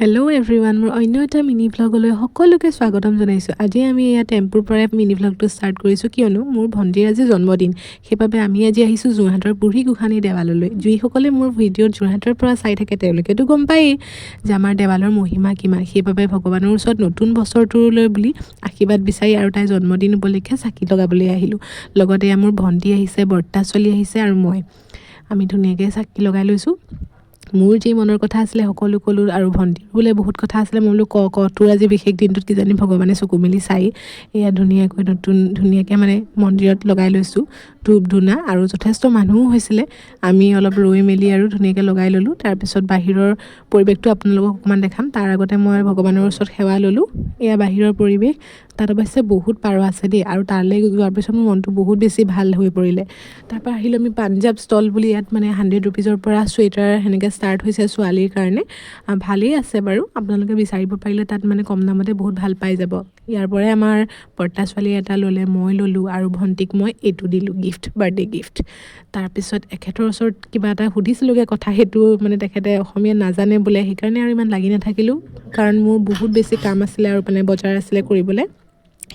Hello' everyone, মোৰ অন্য এটা মিনি ভ্লগলৈ সকলোকে স্বাগতম জনাইছোঁ। আজি আমি এয়া টেম্পুৰ পৰাই মিনি ভ্লগটো ষ্টাৰ্ট কৰিছোঁ, কিয়নো মোৰ ভণ্টিৰ আজি জন্মদিন। সেইবাবে আমি আজি আহিছোঁ যোৰহাটৰ বুঢ়ী গোসানী দেৱালয়লৈ। যিসকলে মোৰ ভিডিঅ'ত যোৰহাটৰ পৰা চাই থাকে তেওঁলোকেতো গম পায়েই যে আমাৰ দেৱালৰ মহিমা কিমান। সেইবাবে ভগৱানৰ ওচৰত নতুন বছৰটোলৈ বুলি আশীৰ্বাদ বিচাৰি আৰু তাইৰ জন্মদিন উপলক্ষে চাকি লগাবলৈ আহিলোঁ। লগতে মোৰ ভণ্টি আহিছে, বৰ্তা ছোৱালী আহিছে আৰু আমি ধুনীয়াকৈ চাকি লগাই লৈছোঁ। মোৰ যি মনৰ কথা আছিলে সকলো ক'লোঁ, আৰু ভণ্টিৰ বোলে বহুত কথা আছিলে। মই বোলো তোৰ আজি বিশেষ দিনটোত কিজানি ভগৱানে চকু মেলি চাই। এয়া ধুনীয়াকৈ মানে মন্দিৰত লগাই লৈছোঁ ধূপ ধূনা, আৰু যথেষ্ট মানুহো হৈছিলে। আমি অলপ ৰৈ মেলি আৰু ধুনীয়াকৈ লগাই ল'লোঁ। তাৰপিছত বাহিৰৰ পৰিৱেশটো আপোনালোকক অকণমান দেখাম। তাৰ আগতে মই ভগৱানৰ ওচৰত সেৱা ল'লোঁ। এয়া বাহিৰৰ পৰিৱেশ। তাত অৱশ্যে বহুত পাৰ আছে দেই, আৰু তালৈ যোৱাৰ পিছত মোৰ মনটো বহুত বেছি ভাল হৈ পৰিলে। তাৰপৰা আহিলোঁ আমি পাঞ্জাৱ ষ্টল বুলি, ইয়াত মানে 100 ৰুপিজৰ পৰা চুৱেটাৰ সেনেকৈ ষ্টাৰ্ট হৈছে ছোৱালীৰ কাৰণে। ভালেই আছে বাৰু, আপোনালোকে বিচাৰিব পাৰিলে তাত মানে কম দামতে বহুত ভাল পাই যাব। ইয়াৰ পৰাই আমাৰ বৰ্তা ছোৱালী এটা ল'লে, মই ল'লোঁ, আৰু ভণ্টিক মই এইটো দিলোঁ গিফ্ট, বাৰ্থডে গিফ্ট। তাৰপিছত এখেতৰ ওচৰত কিবা এটা সুধিছিলোঁগৈ কথা, সেইটো মানে তেখেতে অসমীয়া নাজানে বোলে, সেইকাৰণে আৰু ইমান লাগি নাথাকিলোঁ, কাৰণ মোৰ বহুত বেছি কাম আছিলে আৰু মানে বজাৰ আছিলে কৰিবলৈ।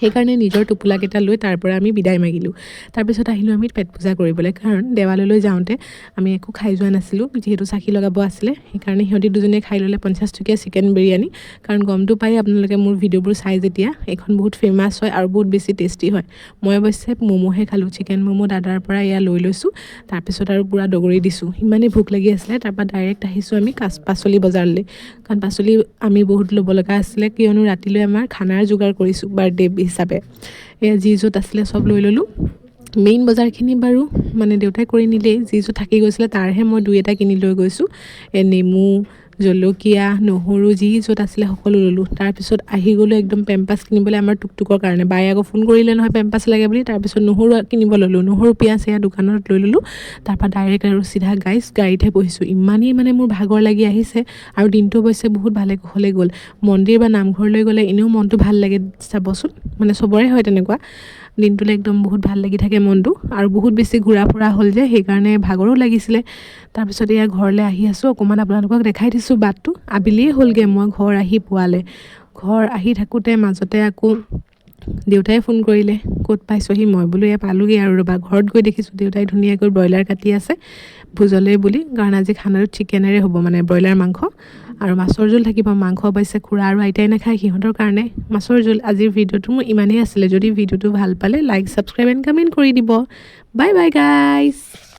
সেইকাৰণে নিজৰ টোপোলাকেইটা লৈ তাৰ পৰা আমি বিদায় মাগিলোঁ। তাৰপিছত আহিলোঁ আমি পেট পূজা কৰিবলৈ, কাৰণ দেৱালয়লৈ যাওঁতে আমি একো খাই যোৱা নাছিলোঁ, যিহেতু চাকি লগাব আছিলে। সেইকাৰণে সিহঁতি দুজনীয়ে খাই ল'লে 50 টকীয়া চিকেন বিৰিয়ানী। কাৰণ গমটো পাই আপোনালোকে মোৰ ভিডিঅ'বোৰ চাই যেতিয়া, এইখন বহুত ফেমাছ হয় আৰু বহুত বেছি টেষ্টি হয়। মই অৱশ্যে ম'ম'হে খালোঁ, চিকেন ম'ম' দাদাৰ পৰা এয়া লৈ লৈছোঁ। তাৰপিছত আৰু পূৰা দগৰি দিছোঁ, ইমানেই ভোক লাগি আছিলে। তাৰপৰা ডাইৰেক্ট আহিছোঁ আমি পাচলি বজাৰলৈ, কাৰণ পাচলি আমি বহুত ল'ব লগা আছিলে, কিয়নো ৰাতিলৈ আমাৰ খানাৰ যোগাৰ কৰিছোঁ বাৰ্থডে হিচাপে। এয়া যি য'ত আছিলে চব লৈ ল'লোঁ। মেইন বজাৰখিনি বাৰু মানে দেউতাই কৰি নিলেই, যি য'ত থাকি গৈছিলে তাৰহে মই 2 এটা কিনি লৈ গৈছোঁ। নেমু, জলকীয়া, নহৰু, যি য'ত আছিলে সকলো ল'লোঁ। তাৰপিছত আহি গ'লোঁ একদম পেম্পাছ কিনিবলৈ আমাৰ টুকটুকৰ কাৰণে। বায়ে আকৌ ফোন কৰিলে নহয় পেম্পাছ লাগে বুলি। তাৰপিছত নহৰু কিনিব ল'লোঁ, নহৰু পিঁয়াজ এয়া দোকানত লৈ ল'লোঁ। তাৰপৰা ডাইৰেক্ট আৰু চিধা গাড়ীতহে বহিছোঁ। ইমানেই মানে মোৰ ভাগৰ লাগি আহিছে, আৰু দিনটো অৱশ্যে বহুত ভালে কুশলে গ'ল। মন্দিৰ বা নামঘৰলৈ গ'লে এনেও মনটো ভাল লাগে চাবচোন, মানে চবৰে হয় তেনেকুৱা। দিনটোলৈ একদম বহুত ভাল লাগি থাকে মনটো, আৰু বহুত বেছি ঘূৰা ফুৰা হ'ল যে সেইকাৰণে ভাগৰো লাগিছিলে। তাৰপিছত এয়া ঘৰলৈ আহি আছোঁ, অকণমান আপোনালোকক দেখাই দিছোঁ বাটটো। আবেলিয়ে হ'লগৈ মই ঘৰ আহি পোৱালে। ঘৰ আহি থাকোঁতে মাজতে আকৌ দেউতাই ফোন কৰিলে, ক'ত পাইছহি? মই বোলো এয়া পালোঁগৈ আৰু ৰ'বা। ঘৰত গৈ দেখিছোঁ দেউতাই ধুনীয়াকৈ ব্ৰইলাৰ কাটি আছে ভোজলৈ বুলি, কাৰণ আজি খানাটো চিকেনেৰে হ'ব, মানে ব্ৰইলাৰ মাংস আৰু মাছৰ জোল থাকিব। মাংস অৱশ্যে খুৰা আৰু আইতাই নাখায়, সিহঁতৰ কাৰণে মাছৰ জোল। আজিৰ ভিডিঅ'টো মোৰ ইমানেই আছিলে। যদি ভিডিঅ'টো ভাল পালে লাইক, ছাবস্ক্ৰাইব এণ্ড কমেণ্ট কৰি দিব। Bye bye guys.